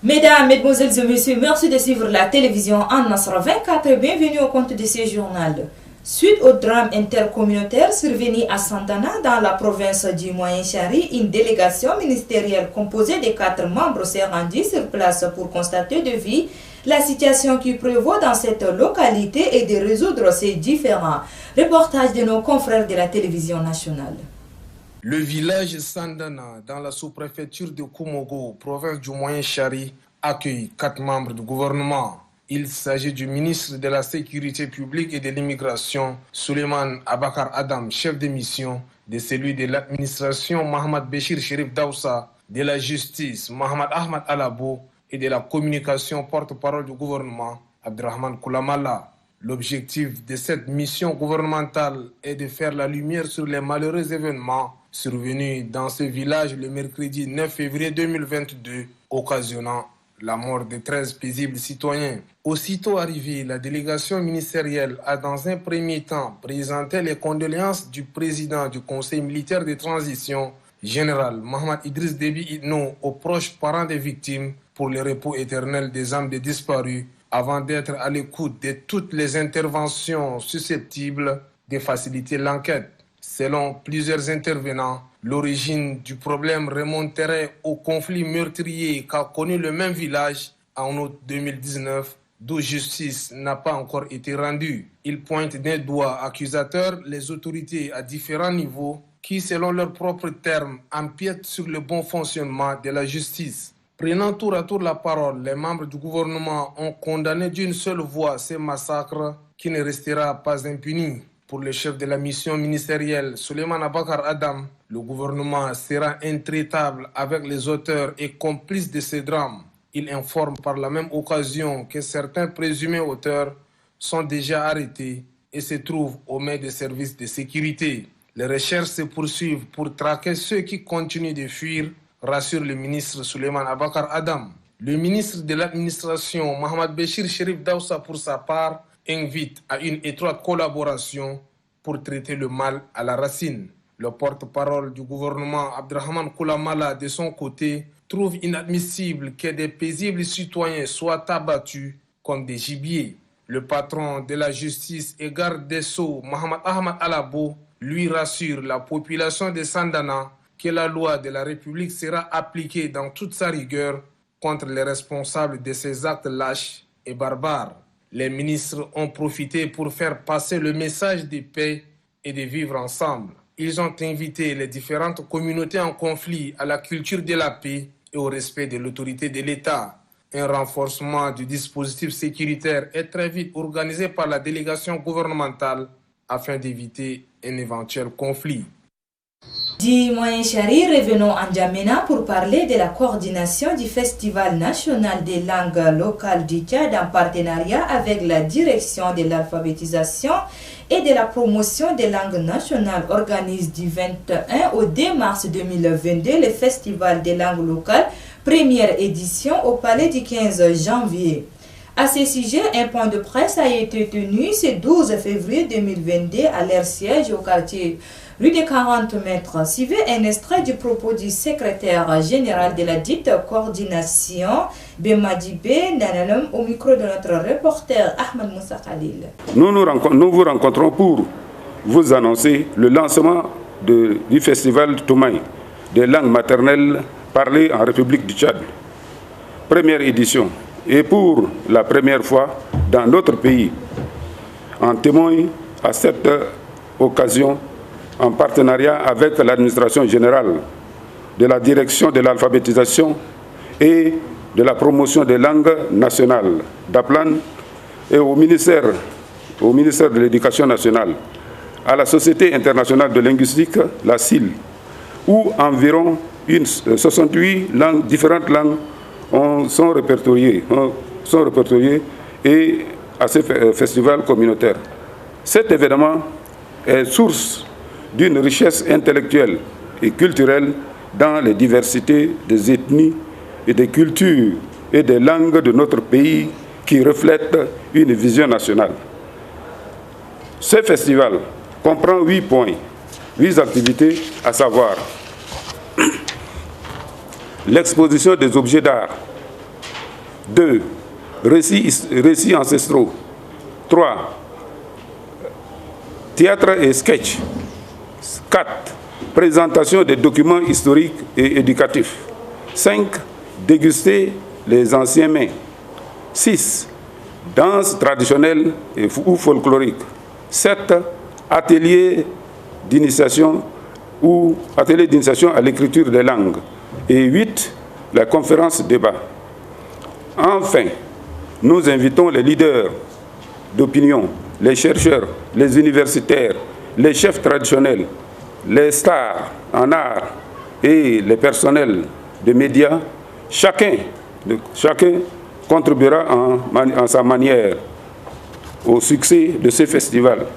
Mesdames, Mesdemoiselles et Messieurs, merci de suivre la télévision en Nasra 24 et bienvenue au compte de ce journal. Suite au drame intercommunautaire survenu à Santana dans la province du Moyen-Chari, une délégation ministérielle composée de 4 membres s'est rendue sur place pour constater de vive la situation qui prévaut dans cette localité et de résoudre ces différents reportages de nos confrères de la télévision nationale. Le village Sandana, dans la sous-préfecture de Koumogo, province du Moyen-Chari, accueille 4 membres du gouvernement. Il s'agit du ministre de la Sécurité publique et de l'immigration, Suleiman Abakar Adam, chef de mission, de celui de l'administration, Mohamed Béchir Chérif Daoussa, de la justice, Mohamed Ahmad Alabo, et de la communication porte-parole du gouvernement, Abdrahman Koulamala. L'objectif de cette mission gouvernementale est de faire la lumière sur les malheureux événements survenus dans ce village le mercredi 9 février 2022, occasionnant la mort de 13 paisibles citoyens. Aussitôt arrivée, la délégation ministérielle a dans un premier temps présenté les condoléances du président du Conseil militaire de transition, général Mohamed Idriss Déby Itno, aux proches parents des victimes pour le repos éternel des âmes des disparus, avant d'être à l'écoute de toutes les interventions susceptibles de faciliter l'enquête. Selon plusieurs intervenants, l'origine du problème remonterait au conflit meurtrier qu'a connu le même village en août 2019, d'où justice n'a pas encore été rendue. Ils pointent d'un doigt accusateur les autorités à différents niveaux qui, selon leurs propres termes, empiètent sur le bon fonctionnement de la justice. Prenant tour à tour la parole, les membres du gouvernement ont condamné d'une seule voix ces massacres qui ne restera pas impuni. Pour le chef de la mission ministérielle, Suleiman Abakar Adam, le gouvernement sera intraitable avec les auteurs et complices de ces drames. Il informe par la même occasion que certains présumés auteurs sont déjà arrêtés et se trouvent aux mains des services de sécurité. Les recherches se poursuivent pour traquer ceux qui continuent de fuir, rassure le ministre Suleiman Abakar Adam. Le ministre de l'administration, Mohamed Béchir Chérif Daoussa, pour sa part, invite à une étroite collaboration pour traiter le mal à la racine. Le porte-parole du gouvernement, Abdrahman Koulamala, de son côté, trouve inadmissible que des paisibles citoyens soient abattus comme des gibiers. Le patron de la justice et garde des Sceaux, Mohamed Ahmad Alabo, lui rassure la population de Sandana que la loi de la République sera appliquée dans toute sa rigueur contre les responsables de ces actes lâches et barbares. Les ministres ont profité pour faire passer le message de paix et de vivre ensemble. Ils ont invité les différentes communautés en conflit à la culture de la paix et au respect de l'autorité de l'État. Un renforcement du dispositif sécuritaire est très vite organisé par la délégation gouvernementale afin d'éviter un éventuel conflit. Du Moyen-Chari, revenons en Djamena pour parler de la coordination du Festival national des langues locales du Tchad en partenariat avec la direction de l'alphabétisation et de la promotion des langues nationales organise du 21 au 2 mars 2022 le Festival des langues locales, première édition au Palais du 15 janvier. À ce sujet, un point de presse a été tenu ce 12 février 2022 à leur siège au quartier rue des 40 mètres. Suivez un extrait du propos du secrétaire général de la dite coordination, Bemadibé Nanalum, au micro de notre reporter Ahmed Moussa Khalil. Nous vous rencontrons pour vous annoncer le lancement du festival Toumaï des langues maternelles parlées en République du Tchad. Première édition. Et pour la première fois dans notre pays, en témoigne à cette occasion en partenariat avec l'administration générale de la direction de l'alphabétisation et de la promotion des langues nationales d'Aplan et au ministère de l'Éducation nationale, à la Société internationale de linguistique, la CIL, où environ 68 différentes langues sont répertoriées et à ce festival communautaire. Cet événement est source d'une richesse intellectuelle et culturelle dans les diversités des ethnies et des cultures et des langues de notre pays qui reflètent une vision nationale. Ce festival comprend 8 points, 8 activités, à savoir l'exposition des objets d'art, 2. Récits ancestraux. 3. Théâtre et sketch. 4. Présentation des documents historiques et éducatifs. 5. Déguster les anciens mets. 6. Danse traditionnelle ou folklorique. 7. Atelier d'initiation à l'écriture des langues. Et 8. La conférence débat. Enfin, nous invitons les leaders d'opinion, les chercheurs, les universitaires, les chefs traditionnels, les stars en art et les personnels de médias. Chacun contribuera en sa manière au succès de ce festival.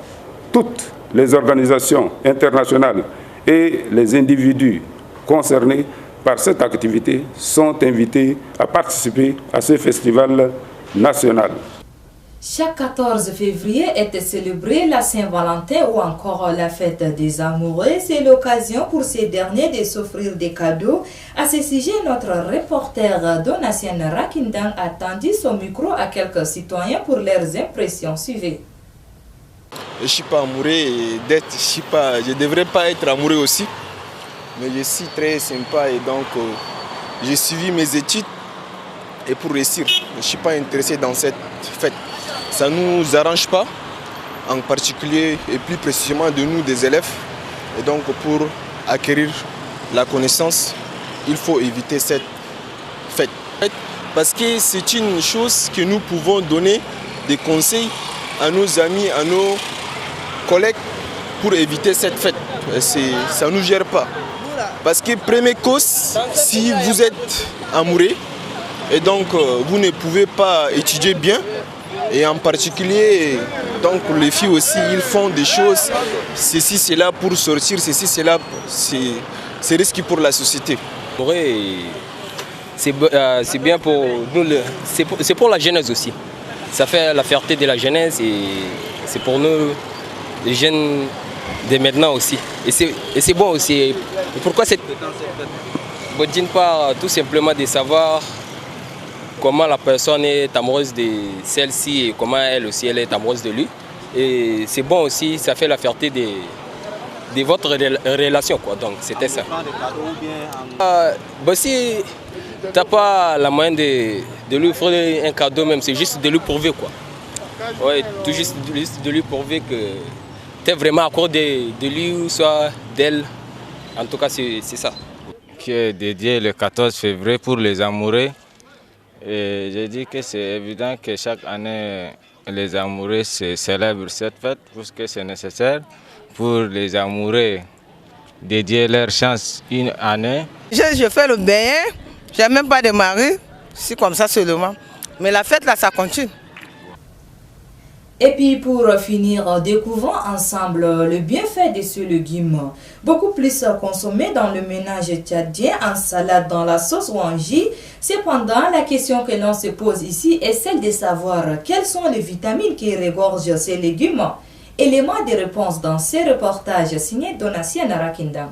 Toutes les organisations internationales et les individus concernés par cette activité sont invités à participer à ce festival national. Chaque 14 février est célébrée la Saint-Valentin ou encore la fête des amoureux. C'est l'occasion pour ces derniers de s'offrir des cadeaux. À ce sujet, notre reporter Donatien Rakindang a tendu son micro à quelques citoyens pour leurs impressions. Suivez. Je ne suis pas amoureux et je ne devrais pas être amoureux aussi. Mais je suis très sympa et donc j'ai suivi mes études et pour réussir. Je ne suis pas intéressé dans cette fête. Ça ne nous arrange pas, en particulier et plus précisément de nous des élèves. Et donc pour acquérir la connaissance, il faut éviter cette fête. Parce que c'est une chose que nous pouvons donner des conseils à nos amis, à nos collègues pour éviter cette fête. Ça ne nous gère pas. Parce que première cause, si vous êtes amoureux et donc vous ne pouvez pas étudier bien, et en particulier, donc les filles aussi, ils font des choses, ceci, cela pour sortir, ceci, cela, c'est risqué pour la société. C'est bien pour nous, c'est pour la jeunesse aussi. Ça fait la fierté de la jeunesse et c'est pour nous, les jeunes de maintenant aussi. Et c'est bon aussi. Et pourquoi cette fête? D'une part, tout simplement de savoir comment la personne est amoureuse de celle-ci et comment elle aussi elle est amoureuse de lui. Et c'est bon aussi, ça fait la fierté de votre relation, quoi. Donc c'était ça. Si tu n'as pas la moyen de lui offrir un cadeau même, c'est juste de lui prouver, quoi. Ouais, tout juste de lui prouver que tu es vraiment à court de lui ou soit d'elle. En tout cas, c'est ça. Qui est dédié le 14 février pour les amoureux. Et je dis que c'est évident que chaque année, les amoureux célèbrent cette fête parce que c'est nécessaire pour les amoureux dédier leur chance une année. Je fais le bien, je n'ai même pas de mari, c'est comme ça seulement. Mais la fête là, ça continue. Et puis pour finir, découvrons ensemble le bienfait de ce légume. Beaucoup plus consommé dans le ménage tchadien, en salade, dans la sauce ou en jus. Cependant, la question que l'on se pose ici est celle de savoir quelles sont les vitamines qui regorgent ces légumes. Élément de réponse dans ces reportages signé Donatien Rakindang.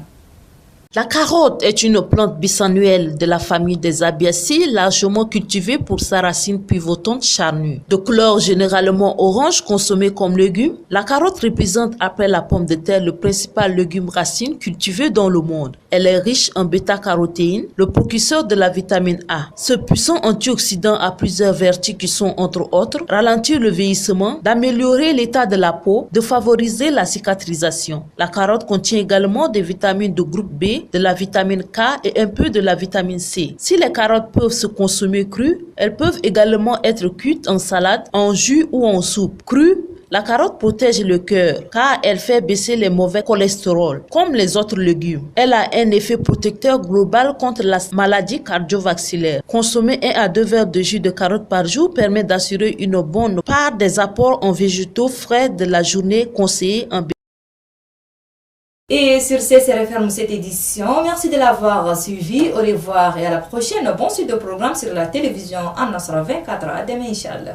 La carotte est une plante bisannuelle de la famille des Abiacées, largement cultivée pour sa racine pivotante charnue. De couleur généralement orange, consommée comme légume, la carotte représente après la pomme de terre le principal légume racine cultivé dans le monde. Elle est riche en bêta-carotéine, le précurseur de la vitamine A. Ce puissant antioxydant a plusieurs vertus qui sont entre autres ralentir le vieillissement, d'améliorer l'état de la peau, de favoriser la cicatrisation. La carotte contient également des vitamines de groupe B, de la vitamine K et un peu de la vitamine C. Si les carottes peuvent se consommer crues, elles peuvent également être cuites en salade, en jus ou en soupe. Crue, la carotte protège le cœur car elle fait baisser les mauvais cholestérol. Comme les autres légumes, elle a un effet protecteur global contre la maladie cardiovasculaire. Consommer 1 à 2 verres de jus de carotte par jour permet d'assurer une bonne part des apports en végétaux frais de la journée conseillée en Et sur ce, se referme cette édition. Merci de l'avoir suivi. Au revoir et à la prochaine. Bon suite de programme sur la télévision en Nasra 24. À demain, Inch'Allah.